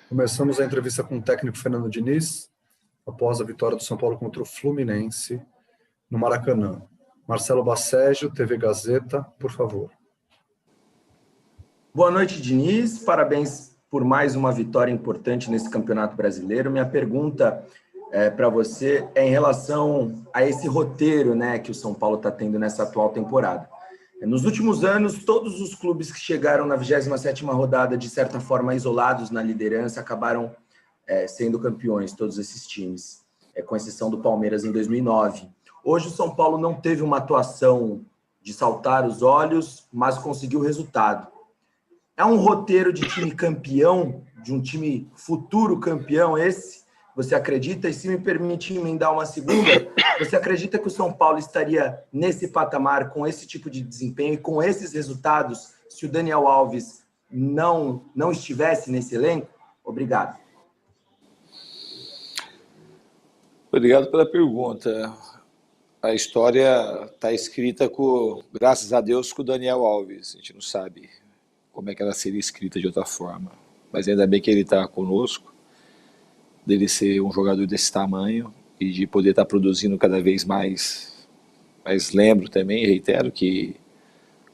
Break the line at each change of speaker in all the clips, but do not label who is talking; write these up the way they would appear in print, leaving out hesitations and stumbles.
Começamos a entrevista com o técnico Fernando Diniz, após a vitória do São Paulo contra o Fluminense, no Maracanã. Marcelo Baceggio, TV Gazeta, por favor.
Boa noite, Diniz. Parabéns por mais uma vitória importante nesse Campeonato Brasileiro. Minha pergunta para você é em relação a esse roteiro, né, que o São Paulo está tendo nessa atual temporada. Nos últimos anos, todos os clubes que chegaram na 27ª rodada, de certa forma isolados na liderança, acabaram sendo campeões, todos esses times, com exceção do Palmeiras em 2009. Hoje o São Paulo não teve uma atuação de saltar os olhos, mas conseguiu o resultado. É um roteiro de time campeão, de um time futuro campeão esse? Você acredita? E se me permite emendar uma segunda, você acredita que o São Paulo estaria nesse patamar, com esse tipo de desempenho e com esses resultados, se o Daniel Alves não estivesse nesse elenco? Obrigado.
Obrigado pela pergunta. A história está escrita, graças a Deus, com o Daniel Alves. A gente não sabe como é que ela seria escrita de outra forma. Mas ainda bem que ele está conosco, dele ser um jogador desse tamanho e de poder estar produzindo cada vez mais. Mas lembro também, reitero, que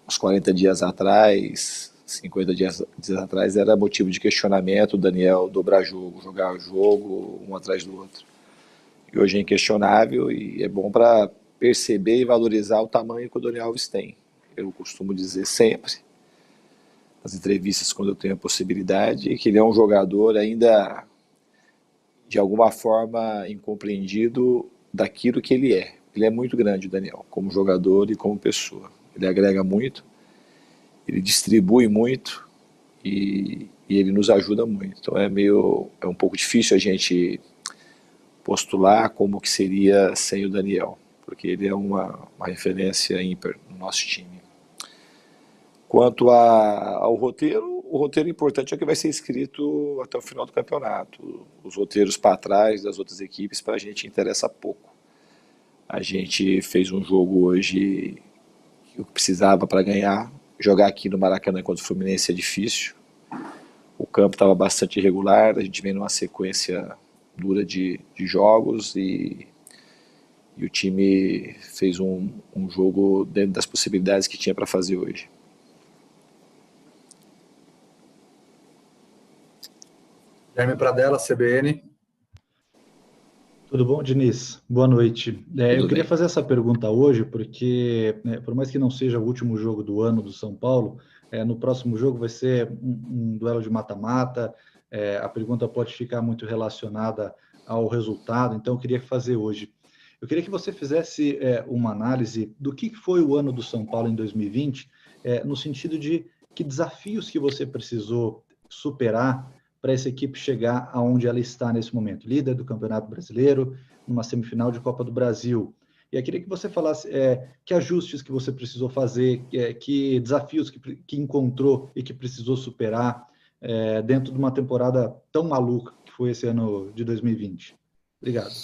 uns 40 dias atrás, 50 dias atrás, era motivo de questionamento o Daniel dobrar jogo, jogar jogo, um atrás do outro. E hoje é inquestionável e é bom para perceber e valorizar o tamanho que o Daniel Alves tem. Eu costumo dizer sempre, nas entrevistas quando eu tenho a possibilidade, que ele é um jogador ainda, de alguma forma, incompreendido daquilo que ele é. Ele é muito grande, o Daniel, como jogador e como pessoa. Ele agrega muito, ele distribui muito e ele nos ajuda muito. Então é um pouco difícil a gente postular como que seria sem o Daniel, porque ele é uma referência ímpar no nosso time. Quanto ao roteiro, o roteiro importante é que vai ser escrito até o final do campeonato. Os roteiros para trás das outras equipes, para a gente, interessa pouco. A gente fez um jogo hoje que precisava para ganhar. Jogar aqui no Maracanã contra o Fluminense é difícil. O campo estava bastante irregular, a gente vem numa sequência dura de jogos e o time fez um jogo dentro das possibilidades que tinha para fazer hoje.
Guilherme Pradella, CBN.
Tudo bom, Diniz? Boa noite. Eu queria fazer essa pergunta hoje porque, por mais que não seja o último jogo do ano do São Paulo, no próximo jogo vai ser um duelo de mata-mata. A pergunta pode ficar muito relacionada ao resultado, então eu queria fazer hoje. Eu queria que você fizesse uma análise do que foi o ano do São Paulo em 2020, no sentido de que desafios que você precisou superar para essa equipe chegar aonde ela está nesse momento, líder do Campeonato Brasileiro, numa semifinal de Copa do Brasil. E eu queria que você falasse que ajustes que você precisou fazer, que desafios que encontrou e que precisou superar dentro de uma temporada tão maluca que foi esse ano de 2020. Obrigado.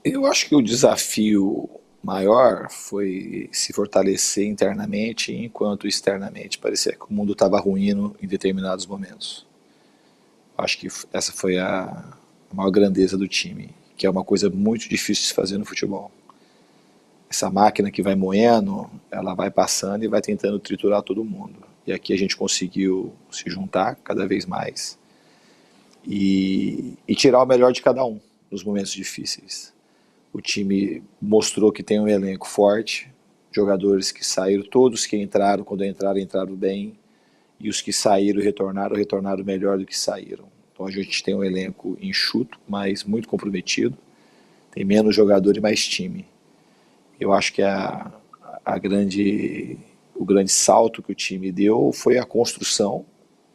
Eu acho que o desafio maior foi se fortalecer internamente, enquanto externamente parecia que o mundo estava ruindo em determinados momentos. Acho que essa foi a maior grandeza do time, que é uma coisa muito difícil de se fazer no futebol. Essa máquina que vai moendo, ela vai passando e vai tentando triturar todo mundo. E aqui a gente conseguiu se juntar cada vez mais e tirar o melhor de cada um nos momentos difíceis. O time mostrou que tem um elenco forte, jogadores que saíram, todos que entraram, quando entraram bem, e os que saíram e retornaram melhor do que saíram. Então a gente tem um elenco enxuto, mas muito comprometido, tem menos jogador e mais time. Eu acho que o grande salto que o time deu foi a construção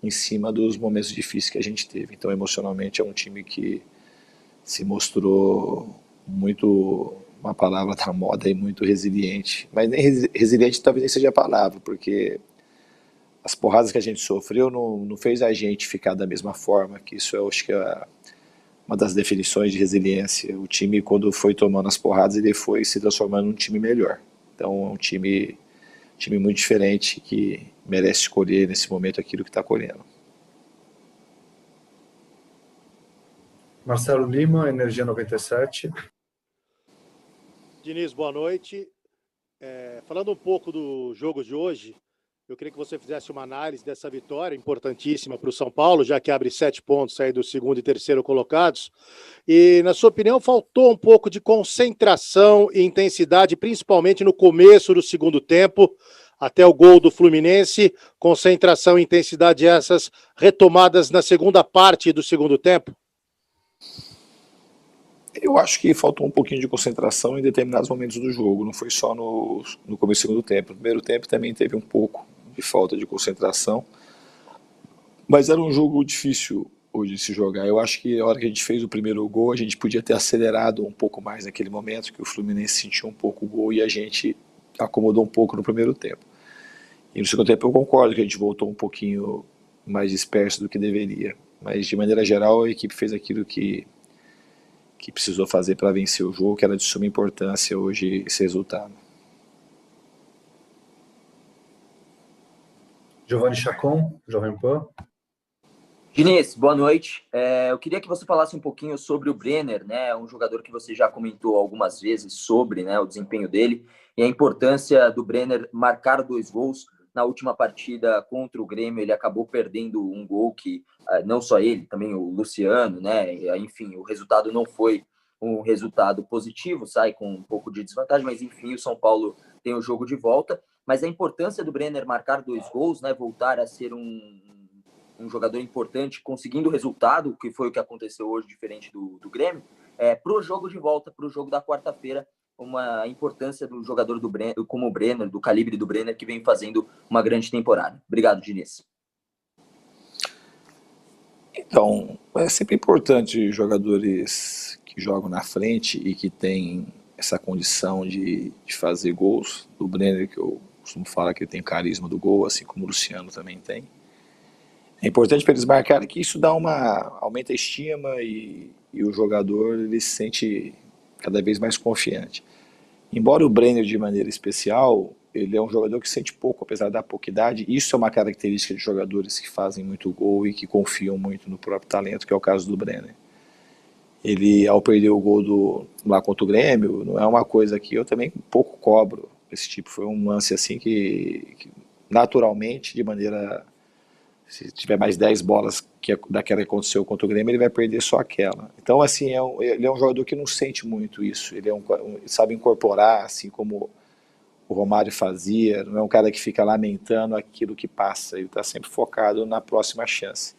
em cima dos momentos difíceis que a gente teve. Então emocionalmente é um time que se mostrou muito, uma palavra da moda, e muito resiliente. Mas nem resiliente talvez nem seja a palavra, porque as porradas que a gente sofreu não fez a gente ficar da mesma forma, que isso eu acho que é uma das definições de resiliência. O time, quando foi tomando as porradas, ele foi se transformando num time melhor. Então é um time muito diferente, que merece escolher nesse momento aquilo que está colhendo.
Marcelo Lima, Energia 97.
Diniz, boa noite. Falando um pouco do jogo de hoje, eu queria que você fizesse uma análise dessa vitória importantíssima para o São Paulo, já que abre 7 pontos aí do segundo e terceiro colocados. E, na sua opinião, faltou um pouco de concentração e intensidade, principalmente no começo do segundo tempo, até o gol do Fluminense. Concentração e intensidade essas retomadas na segunda parte do segundo tempo?
Eu acho que faltou um pouquinho de concentração em determinados momentos do jogo, não foi só no começo do segundo tempo. No primeiro tempo também teve um pouco de falta de concentração, mas era um jogo difícil hoje de se jogar. Eu acho que a hora que a gente fez o primeiro gol, a gente podia ter acelerado um pouco mais naquele momento, que o Fluminense sentiu um pouco o gol e a gente acomodou um pouco no primeiro tempo. E no segundo tempo eu concordo que a gente voltou um pouquinho mais disperso do que deveria, mas de maneira geral a equipe fez aquilo que precisou fazer para vencer o jogo, que era de suma importância hoje esse resultado.
Giovanni Chacon, Jovem Pan.
Diniz, boa noite. Eu queria que você falasse um pouquinho sobre o Brenner, né? Um jogador que você já comentou algumas vezes sobre, né, o desempenho dele e a importância do Brenner marcar 2 gols. Na última partida contra o Grêmio, ele acabou perdendo um gol que não só ele, também o Luciano, né? Enfim, o resultado não foi um resultado positivo, sai com um pouco de desvantagem, mas enfim, o São Paulo tem o jogo de volta. Mas a importância do Brenner marcar 2 gols, né? Voltar a ser um jogador importante, conseguindo resultado, que foi o que aconteceu hoje, diferente do Grêmio, para o jogo de volta, para o jogo da quarta-feira, uma importância do jogador do Brenner, como o Brenner, do calibre do Brenner, que vem fazendo uma grande temporada. Obrigado, Diniz.
Então, é sempre importante jogadores que jogam na frente e que têm essa condição de fazer gols. Do Brenner, que eu costumo falar que ele tem carisma do gol, assim como o Luciano também tem. É importante para eles marcarem que isso aumenta a estima e o jogador ele se sente cada vez mais confiante. Embora o Brenner, de maneira especial, ele é um jogador que sente pouco, apesar da pouca idade. Isso é uma característica de jogadores que fazem muito gol e que confiam muito no próprio talento, que é o caso do Brenner. Ele, ao perder o gol lá contra o Grêmio, não é uma coisa que eu também pouco cobro. Esse tipo foi um lance assim que naturalmente, de maneira... Se tiver mais 10 bolas daquela que aconteceu contra o Grêmio, ele vai perder só aquela. Então, assim, ele é um jogador que não sente muito isso. Ele sabe incorporar, assim como o Romário fazia. Não é um cara que fica lamentando aquilo que passa. Ele está sempre focado na próxima chance.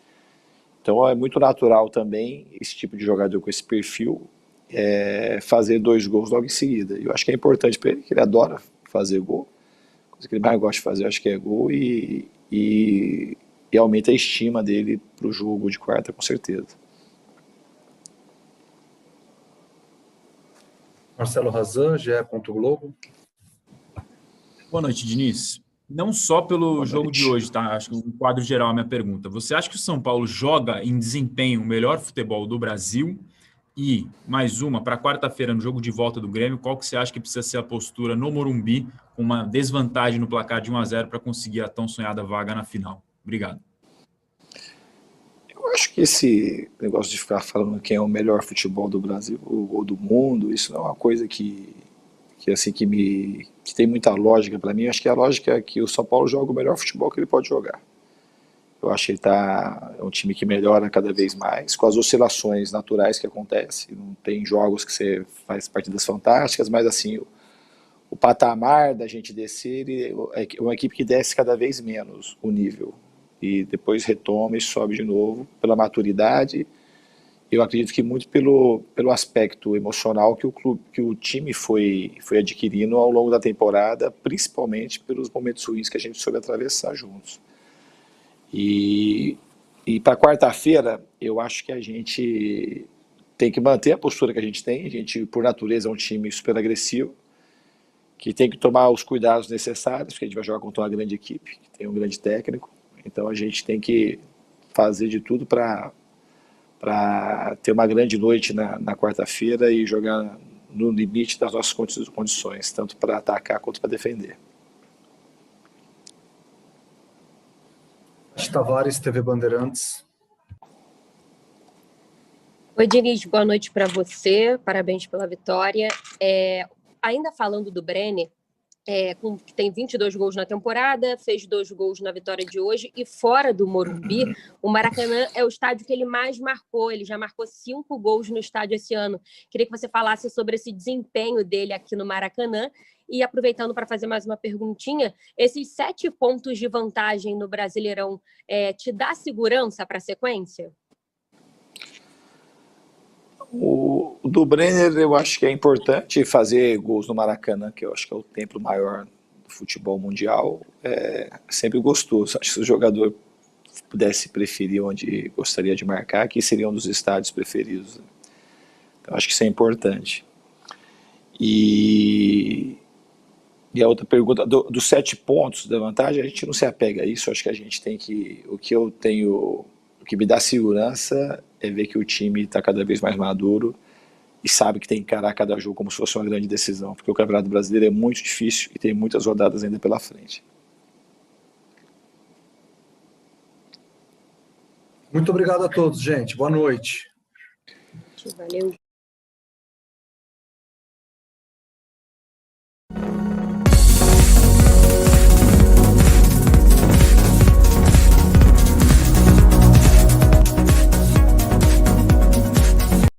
Então, é muito natural também esse tipo de jogador com esse perfil fazer 2 gols logo em seguida. Eu acho que é importante para ele, que ele adora fazer gol. A coisa que ele mais gosta de fazer, eu acho que é gol e aumenta a estima dele para o jogo de quarta, com certeza.
Marcelo Razan, GE. Globo.
Boa noite, Diniz. Não só pelo jogo de hoje, tá? Acho que um quadro geral é a minha pergunta. Você acha que o São Paulo joga em desempenho o melhor futebol do Brasil? E, mais uma, para quarta-feira, no jogo de volta do Grêmio, qual que você acha que precisa ser a postura no Morumbi, com uma desvantagem no placar de 1-0 para conseguir a tão sonhada vaga na final? Obrigado.
Eu acho que esse negócio de ficar falando quem é o melhor futebol do Brasil ou do mundo, isso não é uma coisa que tem muita lógica para mim. Eu acho que a lógica é que o São Paulo joga o melhor futebol que ele pode jogar. Eu acho que ele é um time que melhora cada vez mais, com as oscilações naturais que acontecem. Não tem jogos que você faz partidas fantásticas, mas assim, o patamar da gente descer é uma equipe que desce cada vez menos o nível. E depois retoma e sobe de novo pela maturidade. Eu acredito que muito pelo aspecto emocional que o time foi adquirindo ao longo da temporada, principalmente pelos momentos ruins que a gente soube atravessar juntos. E para quarta-feira, eu acho que a gente tem que manter a postura que a gente tem. A gente, por natureza, é um time super agressivo, que tem que tomar os cuidados necessários, porque a gente vai jogar contra uma grande equipe, que tem um grande técnico. Então a gente tem que fazer de tudo para ter uma grande noite na quarta-feira e jogar no limite das nossas condições, tanto para atacar quanto para defender.
Tavares, TV Bandeirantes.
Oi, Diniz, boa noite para você, parabéns pela vitória. Ainda falando do Brenner, que tem 22 gols na temporada, fez 2 gols na vitória de hoje, e fora do Morumbi, o Maracanã é o estádio que ele mais marcou, ele já marcou 5 gols no estádio esse ano. Queria que você falasse sobre esse desempenho dele aqui no Maracanã, e aproveitando para fazer mais uma perguntinha, esses 7 pontos de vantagem no Brasileirão te dá segurança para a sequência?
O do Brenner, eu acho que é importante fazer gols no Maracanã, que eu acho que é o templo maior do futebol mundial. É sempre gostoso. Acho que se o jogador pudesse preferir onde gostaria de marcar, aqui seria um dos estádios preferidos. Então, acho que isso é importante. E a outra pergunta, dos 7 pontos da vantagem, a gente não se apega a isso. Acho que a gente tem que... O que me dá segurança é ver que o time está cada vez mais maduro e sabe que tem que encarar cada jogo como se fosse uma grande decisão, porque o Campeonato Brasileiro é muito difícil e tem muitas rodadas ainda pela frente.
Muito obrigado a todos, gente. Boa noite.
Valeu.